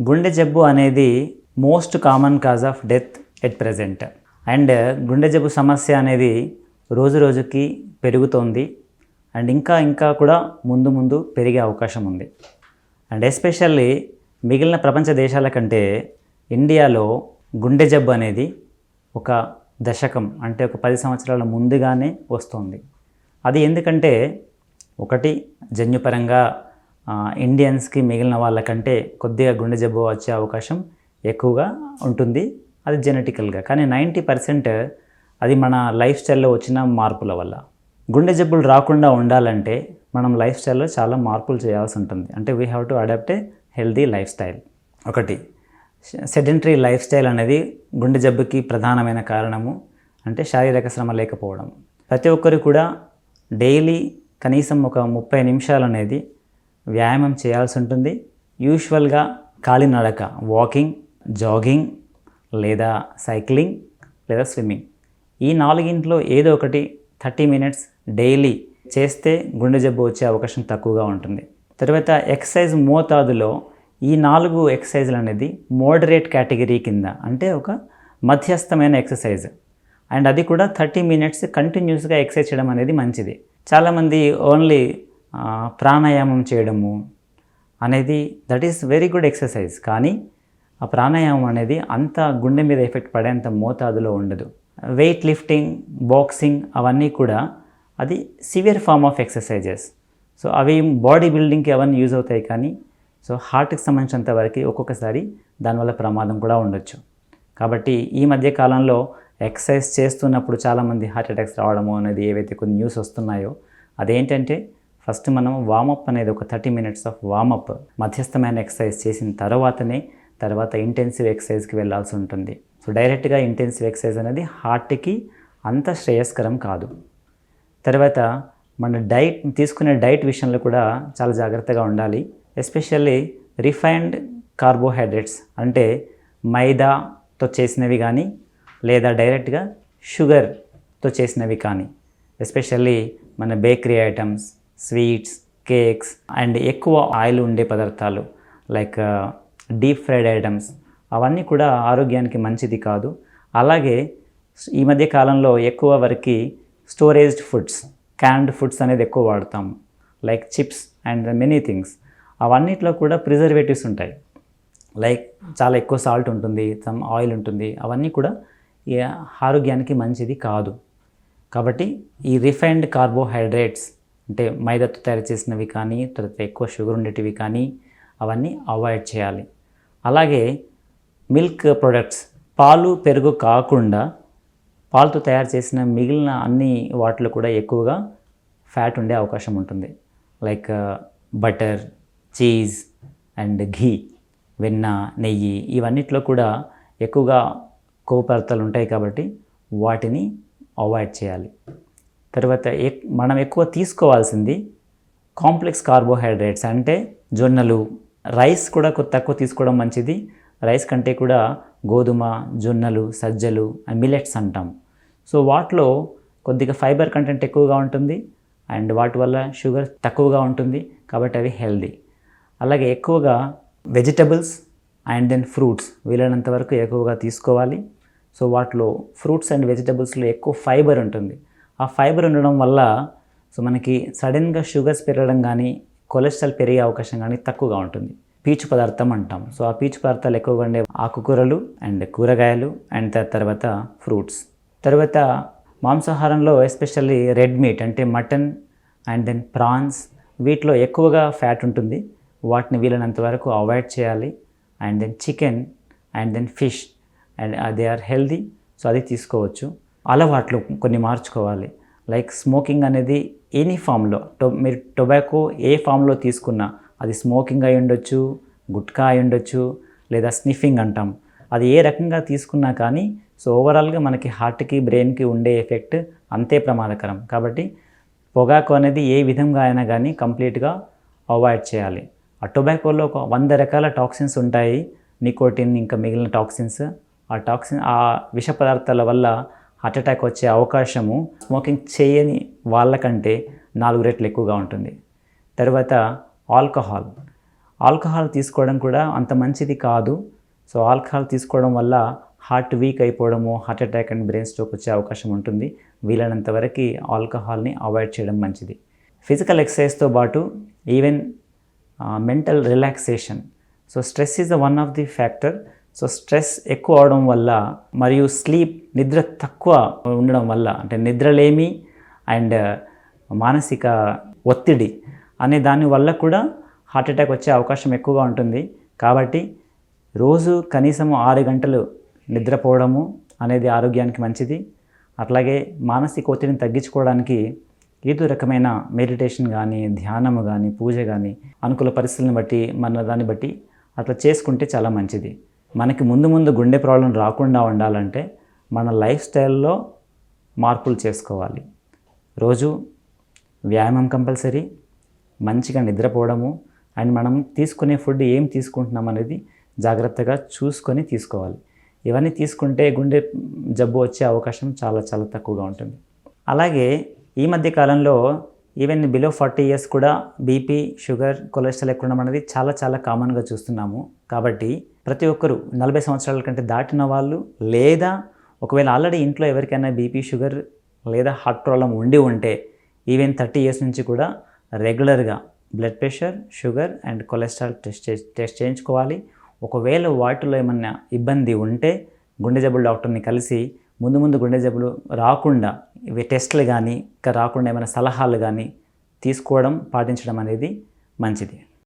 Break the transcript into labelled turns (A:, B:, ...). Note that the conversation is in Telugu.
A: గుండె జబ్బు అనేది most common cause of death at present. And గుండె జబ్బు సమస్య అనేది రోజు రోజుకి పెరుగుతోంది అండ్ ఇంకా కూడా ముందు ముందు పెరిగే అవకాశం ఉంది. అండ్ ఎస్పెషల్లీ మిగిలిన ప్రపంచ దేశాల కంటే ఇండియాలో గుండె జబ్బు అనేది ఒక దశకం అంటే ఒక 10 సంవత్సరాల ముందుగానే వస్తుంది. అది ఎందుకంటే ఒకటి జన్యుపరంగా ఇండియన్స్కి మిగిలిన వాళ్ళకంటే కొద్దిగా గుండె జబ్బు వచ్చే అవకాశం ఎక్కువగా ఉంటుంది, అది జెనెటికల్గా. కానీ 90% అది మన లైఫ్ స్టైల్లో వచ్చిన మార్పుల వల్ల. గుండె జబ్బులు రాకుండా ఉండాలంటే మనం లైఫ్ స్టైల్లో చాలా మార్పులు చేయాల్సి ఉంటుంది. అంటే we have to adopt a healthy lifestyle. ఒకటి సెడెంటరీ లైఫ్ స్టైల్ అనేది గుండె జబ్బుకి ప్రధానమైన కారణము. అంటే శారీరక శ్రమ లేకపోవడం. ప్రతి ఒక్కరు కూడా డైలీ కనీసం ఒక 30 నిమిషాలు అనేది వ్యాయామం చేయాల్సి ఉంటుంది. యూజువల్గా కాలినడక, వాకింగ్, జాగింగ్ లేదా సైక్లింగ్ లేదా స్విమ్మింగ్, ఈ 4 ఏదో ఒకటి 30 మినిట్స్ డైలీ చేస్తే గుండె జబ్బు వచ్చే అవకాశం తక్కువగా ఉంటుంది. తర్వాత ఎక్సర్సైజ్ మోతాదులో ఈ 4 ఎక్సర్సైజులు అనేది మోడరేట్ కేటగిరీ కింద, అంటే ఒక మధ్యస్థమైన ఎక్సర్సైజ్. అండ్ అది కూడా 30 మినిట్స్ కంటిన్యూస్గా ఎక్సర్సైజ్ చేయడం అనేది మంచిది. చాలామంది ఓన్లీ ప్రాణాయామం చేయడము అనేది that is very good exercise, కానీ ఆ ప్రాణాయామం అనేది అంత గుండె మీద ఎఫెక్ట్ పడేంత మోతాదులో ఉండదు. వెయిట్ లిఫ్టింగ్, బాక్సింగ్ అవన్నీ కూడా అది severe form of exercises. So అవి బాడీ బిల్డింగ్కి అవన్నీ యూజ్ అవుతాయి, కానీ సో హార్ట్కి సంబంధించినంత వరకు ఒక్కొక్కసారి దానివల్ల ప్రమాదం కూడా ఉండొచ్చు. కాబట్టి ఈ మధ్య కాలంలో ఎక్సర్సైజ్ చేస్తున్నప్పుడు చాలామంది హార్ట్ అటాక్స్ రావడము అనేది ఏవైతే కొన్ని న్యూస్ వస్తున్నాయో, అదేంటంటే ఫస్ట్ మనం వామప్ అనేది ఒక 30 మినిట్స్ ఆఫ్ వామప్ మధ్యస్థమైన ఎక్సర్సైజ్ చేసిన తర్వాత ఇంటెన్సివ్ ఎక్సర్సైజ్కి వెళ్ళాల్సి ఉంటుంది. సో డైరెక్ట్గా ఇంటెన్సివ్ ఎక్సర్సైజ్ అనేది హార్ట్కి అంత శ్రేయస్కరం కాదు. తర్వాత మన తీసుకునే డైట్ విషయంలో కూడా చాలా జాగ్రత్తగా ఉండాలి. ఎస్పెషల్లీ రిఫైన్డ్ కార్బోహైడ్రేట్స్ అంటే మైదాతో చేసినవి కానీ లేదా డైరెక్ట్గా షుగర్తో చేసినవి కానీ, ఎస్పెషల్లీ మన bakery items, sweets, cakes and ఎక్కువ ఆయిల్ ఉండే పదార్థాలు లైక్ డీప్ ఫ్రైడ్ ఐటమ్స్ అవన్నీ కూడా ఆరోగ్యానికి మంచిది కాదు. అలాగే ఈ మధ్య కాలంలో ఎక్కువ వరకు స్టోరేజ్డ్ ఫుడ్స్, క్యాన్డ్ ఫుడ్స్ అనేది ఎక్కువ వాడతాము, like chips and many things. అవన్నిట్లో కూడా ప్రిజర్వేటివ్స్ ఉంటాయి, లైక్ చాలా ఎక్కువ సాల్ట్ ఉంటుంది, సమ్ ఆయిల్ ఉంటుంది. అవన్నీ కూడా ఆరోగ్యానికి మంచిది కాదు. కాబట్టి ఈ రిఫైన్డ్ కార్బోహైడ్రేట్స్ అంటే మైదాతో తయారు చేసినవి కానీ, తర్వాత ఎక్కువ షుగర్ ఉండేటివి కానీ అవన్నీ అవాయిడ్ చేయాలి. అలాగే మిల్క్ ప్రొడక్ట్స్, పాలు, పెరుగు కాకుండా పాలతో తయారు చేసిన మిగిలిన అన్ని వాటిలో కూడా ఎక్కువగా ఫ్యాట్ ఉండే అవకాశం ఉంటుంది, లైక్ బటర్, చీజ్ అండ్ ఘీ, వెన్న, నెయ్యి. ఇవన్నిట్లో కూడా ఎక్కువగా కొవ్వు పదార్థాలు ఉంటాయి, కాబట్టి వాటిని అవాయిడ్ చేయాలి. తర్వాత మనం ఎక్కువ తీసుకోవాల్సింది కాంప్లెక్స్ కార్బోహైడ్రేట్స్ అంటే జొన్నలు, రైస్ కూడా తక్కువ తీసుకోవడం మంచిది. రైస్ కంటే కూడా గోధుమ, జొన్నలు, సజ్జలు అండ్ మిల్లెట్స్ అంటాం. సో వాటిలో కొద్దిగా ఫైబర్ కంటెంట్ ఎక్కువగా ఉంటుంది అండ్ వాటి వల్ల షుగర్ తక్కువగా ఉంటుంది, కాబట్టి అవి హెల్దీ. అలాగే ఎక్కువగా వెజిటబుల్స్ అండ్ దెన్ ఫ్రూట్స్ వీలైనంత వరకు ఎక్కువగా తీసుకోవాలి. సో వాటిలో ఫ్రూట్స్ అండ్ వెజిటబుల్స్లో ఎక్కువ ఫైబర్ ఉంటుంది. ఆ ఫైబర్ ఉండడం వల్ల సో మనకి సడన్గా షుగర్స్ పెరగడం కానీ, కొలెస్ట్రాల్ పెరిగే అవకాశం కానీ తక్కువగా ఉంటుంది. పీచు పదార్థం అంటాం. సో ఆ పీచు పదార్థాలు ఎక్కువగా ఉండే ఆకుకూరలు అండ్ కూరగాయలు అండ్ తర్వాత ఫ్రూట్స్. తర్వాత మాంసాహారంలో ఎస్పెషల్లీ రెడ్ మీట్ అంటే మటన్ అండ్ దెన్ ప్రాన్స్, వీటిలో ఎక్కువగా ఫ్యాట్ ఉంటుంది. వాటిని వీలైనంత వరకు అవాయిడ్ చేయాలి. And then chicken and then fish and they are healthy, so అది తీసుకోవచ్చు. అలవాట్లు కొన్ని మార్చుకోవాలి, లైక్ స్మోకింగ్ అనేది ఎనీ ఫామ్లో, మీరు టొబాకో ఏ ఫామ్లో తీసుకున్నా, అది స్మోకింగ్ అయి ఉండొచ్చు, గుట్కా అయి ఉండొచ్చు, లేదా స్నిఫింగ్ అంటాం, అది ఏ రకంగా తీసుకున్నా కానీ సో ఓవరాల్గా మనకి హార్ట్కి, బ్రెయిన్కి ఉండే ఎఫెక్ట్ అంతే ప్రమాదకరం. కాబట్టి పొగాకు అనేది ఏ విధంగా అయినా కానీ కంప్లీట్గా అవాయిడ్ చేయాలి. ఆ టొబాకోలో ఒక 100 రకాల టాక్సిన్స్ ఉంటాయి, నికోటిన్ ఇంకా మిగిలిన టాక్సిన్స్. ఆ విష పదార్థాల వల్ల హార్ట్ అటాక్ వచ్చే అవకాశము స్మోకింగ్ చేయని వాళ్ళకంటే 4 రెట్లు ఎక్కువగా ఉంటుంది. తర్వాత ఆల్కహాల్ తీసుకోవడం కూడా అంత మంచిది కాదు. సో ఆల్కహాల్ తీసుకోవడం వల్ల హార్ట్ వీక్ అయిపోవడము, heart attack and brain stroke వచ్చే అవకాశం ఉంటుంది. వీలైనంత వరకు ఆల్కహాల్ని అవాయిడ్ చేయడం మంచిది. ఫిజికల్ ఎక్సర్సైజ్తో పాటు even mental relaxation. So stress is the one of the factor. So stress ఎక్కువ అవడం వల్ల మరియు నిద్ర తక్కువ ఉండడం వల్ల, అంటే నిద్రలేమి అండ్ మానసిక ఒత్తిడి అనే దాని వల్ల కూడా హార్ట్ అటాక్ వచ్చే అవకాశం ఎక్కువగా ఉంటుంది. కాబట్టి రోజు కనీసం 6 గంటలు నిద్రపోవడము అనేది ఆరోగ్యానికి మంచిది. అట్లాగే మానసిక ఒత్తిడిని తగ్గించుకోవడానికి ఏదో రకమైన మెడిటేషన్ కానీ, ధ్యానము కానీ, పూజ కానీ అనుకూల పరిస్థితులను బట్టి, మన దాన్ని బట్టి అట్లా చేసుకుంటే చాలా మంచిది. మనకి ముందు గుండె ప్రాబ్లం రాకుండా ఉండాలంటే మన లైఫ్ స్టైల్లో మార్పులు చేసుకోవాలి. రోజు వ్యాయామం కంపల్సరీ, మంచిగా నిద్రపోవడము అండ్ మనం తీసుకునే ఫుడ్ ఏం తీసుకుంటున్నాం అనేది జాగ్రత్తగా చూసుకొని తీసుకోవాలి. ఇవన్నీ తీసుకుంటే గుండె జబ్బు వచ్చే అవకాశం చాలా చాలా తక్కువగా ఉంటుంది. అలాగే ఈ మధ్య కాలంలో ఈవెన్ బిలో 40 years కూడా బీపీ, షుగర్, కొలెస్ట్రాల్ ఎక్కువ ఉండడం అనేది చాలా చాలా కామన్గా చూస్తున్నాము. కాబట్టి ప్రతి ఒక్కరూ 40 సంవత్సరాల కంటే దాటిన వాళ్ళు, లేదా ఒకవేళ ఆల్రెడీ ఇంట్లో ఎవరికైనా బీపీ, షుగర్ లేదా హార్ట్ ప్రాబ్లం ఉంటే ఈవెన్ 30 years నుంచి కూడా రెగ్యులర్గా blood pressure, sugar and cholesterol test చేయించుకోవాలి. ఒకవేళ వాటిలో ఏమన్నా ఇబ్బంది ఉంటే గుండె జబ్బుల డాక్టర్ని కలిసి ముందు గుండె జబ్బులు రాకుండా ఇవి టెస్టులు కానీ ఇంకా రాకుండా ఏమైనా సలహాలు కానీ తీసుకోవడం, పాటించడం అనేది మంచిది.